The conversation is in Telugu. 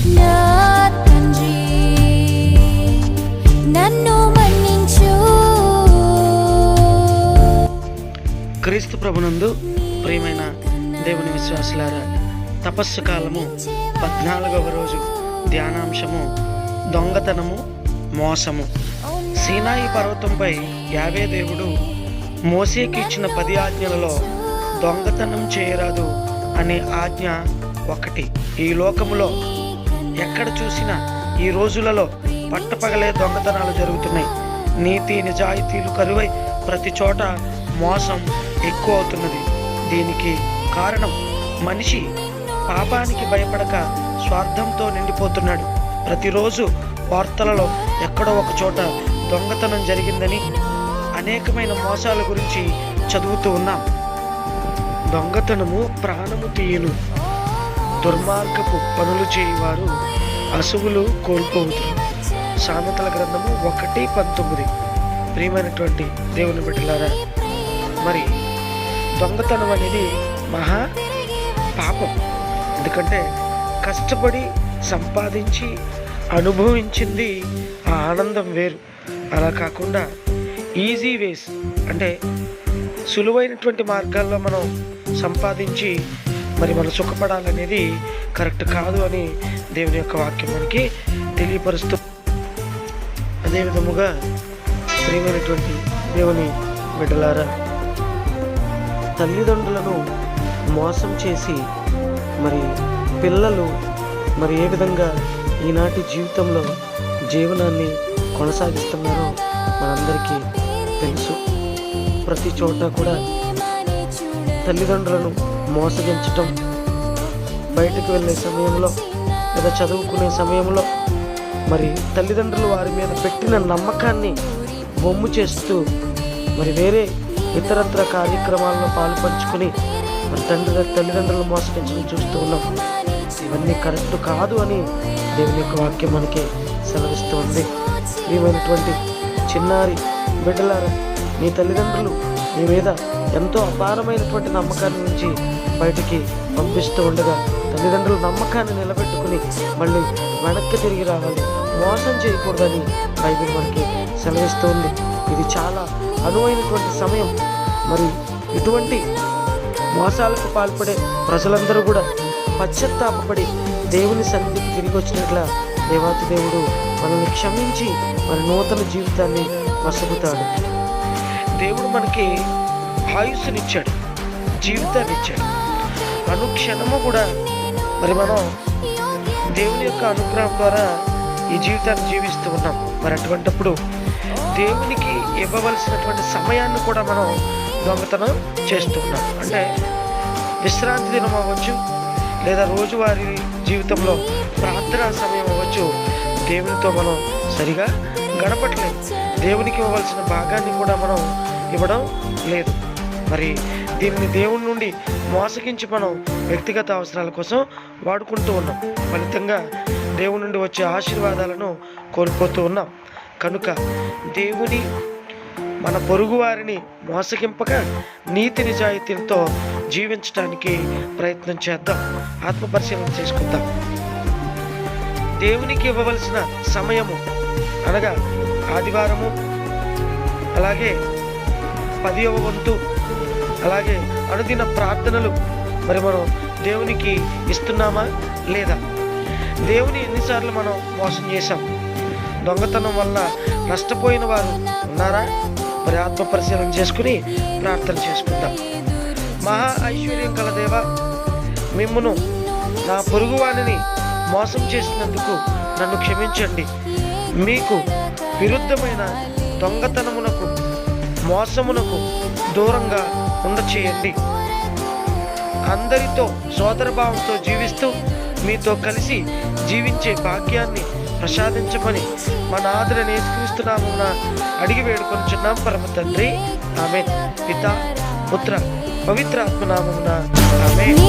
నా తండ్రి నన్ను మన్నించు. క్రీస్తు ప్రభునందు ప్రియమైన దేవుని విశ్వాసులారా, తపస్సు కాలము 14వ రోజు ధ్యానాంశము దొంగతనము మోసము. సీనాయి పర్వతంపై యావే దేవుడు మోసేకి ఇచ్చిన 10 ఆజ్ఞలలో దొంగతనం చేయరాదు అనే ఆజ్ఞ ఒకటి. ఈ లోకములో ఎక్కడ చూసినా ఈ రోజులలో పట్టపగలే దొంగతనాలు జరుగుతున్నాయి. నీతి నిజాయితీలు కరువై ప్రతి చోట మోసం ఎక్కువ అవుతున్నది. దీనికి కారణం మనిషి పాపానికి భయపడక స్వార్థంతో నిండిపోతున్నాడు. ప్రతిరోజు వార్తలలో ఎక్కడో ఒక చోట దొంగతనం జరిగిందని, అనేకమైన మోసాల గురించి చదువుతూ ఉన్నాం. దొంగతనము ప్రాణము తీయును, దుర్మార్గపు పనులు చేయువారు అసువులు కోల్పోవుతారు. సామెతల గ్రంథము 1:19. ప్రియమైనటువంటి దేవుని బిడ్డలారా, మరి దొంగతనం అనేది మహా పాపం. ఎందుకంటే కష్టపడి సంపాదించి అనుభవించింది ఆ ఆనందం వేరు. అలా కాకుండా ఈజీ వేస్, అంటే సులువైనటువంటి మార్గాల్లో మనం సంపాదించి మరి మనం సుఖపడాలనేది కరెక్ట్ కాదు అని దేవుని యొక్క వాక్యం మనకి తెలియపరుస్తూ, అదే విధముగా ప్రియమైనటువంటి దేవుని బిడ్డలారా, తల్లిదండ్రులను మోసం చేసి మరి పిల్లలు మరి ఏ విధంగా ఈనాటి జీవితంలో జీవనాన్ని కొనసాగిస్తున్నారో మనందరికీ తెలుసు. ప్రతి చోట కూడా తల్లిదండ్రులను మోసగించటం, బయటకు వెళ్ళే సమయంలో లేదా చదువుకునే సమయంలో మరి తల్లిదండ్రులు వారి మీద పెట్టిన నమ్మకాన్ని బొమ్ము చేస్తూ మరి వేరే ఇతరత్ర కార్యక్రమాల్లో పాలుపంచుకొని మరి తల్లిదండ్రులు మోసగించడం చూస్తూ ఉన్నాం. ఇవన్నీ కరెక్ట్ కాదు అని దేవుని యొక్క వాక్యం మనకి సెలవిస్తూ ఉంది. ప్రియమైనటువంటి చిన్నారి బిడ్డలారా, మీ తల్లిదండ్రులు మీ మీద ఎంతో అపారమైనటువంటి నమ్మకాన్ని నుంచి బయటికి పంపిస్తూ ఉండగా తల్లిదండ్రుల నమ్మకాన్ని నిలబెట్టుకుని మళ్ళీ వెనక్కి తిరిగి రావాలి, మోసం చేయకూడదని బైబిల్ మనకి సెలవిస్తూ ఉంది. ఇది చాలా అనువైనటువంటి సమయం. మరి ఇటువంటి మోసాలకు పాల్పడే ప్రజలందరూ కూడా పశ్చాత్తాపపడి దేవుని సన్నిధికి తిరిగి వచ్చినట్ల దేవాతి దేవుడు మనల్ని క్షమించి మరి నూతన జీవితాన్ని వసగుతాడు. దేవుడు మనకి ఆయుస్సునిచ్చాడు, జీవితాన్ని ఇచ్చాడు. అనుక్షణము కూడా మరి మనం దేవుని యొక్క అనుగ్రహం ద్వారా ఈ జీవితాన్ని జీవిస్తూ ఉన్నాం. మరి అటువంటిప్పుడు దేవునికి ఇవ్వవలసినటువంటి సమయాన్ని కూడా మనం దొంగతనం చేస్తూ ఉన్నాం. అంటే విశ్రాంతి దినం అవ్వచ్చు, లేదా రోజువారీ జీవితంలో ప్రార్థనా సమయం అవ్వచ్చు, దేవునితో మనం సరిగా గడపట్లేదు. దేవునికి ఇవ్వవలసిన భాగాన్ని కూడా మనం ఇవ్వడం లేదు. మరి దీన్ని దేవుని నుండి మోసగించి మనం వ్యక్తిగత అవసరాల కోసం వాడుకుంటూ ఉన్నాం. ఫలితంగా దేవుని నుండి వచ్చే ఆశీర్వాదాలను కోల్పోతూ ఉన్నాం. కనుక దేవుని మన పొరుగు వారిని మోసగింపక నీతి నిజాయితీలతో జీవించడానికి ప్రయత్నం చేద్దాం. ఆత్మపరిశీలన చేసుకుందాం. దేవునికి ఇవ్వవలసిన సమయము అనగా ఆదివారము, అలాగే 10వ వంతు, అలాగే అనుదిన ప్రార్థనలు మరి మనం దేవునికి ఇస్తున్నామా లేదా? దేవుని ఎన్నిసార్లు మనం మోసం చేశాం? దొంగతనం వల్ల నష్టపోయిన వారు ఉన్నారా? మరి ఆత్మపరిశీలన చేసుకుని ప్రార్థన చేసుకుందాం. మహా ఐశ్వర్యం కల దేవా, మిమ్మును నా పొరుగువానిని మోసం చేసినందుకు నన్ను క్షమించండి. మీకు విరుద్ధమైన దొంగతనమునకు మోసమునకు దూరంగా ఉండచేయండి. అందరితో సోదరభావంతో జీవిస్తూ మీతో కలిసి జీవించే భాగ్యాన్ని ప్రసాదించమని మన ఆదరణ యేసుక్రీస్తునామమున అడిగి వేడుకొనుచున్నాం పరమ తండ్రి. ఆమేన్. పితా పుత్ర పవిత్ర ఆత్మ నామమున ఆమేన్.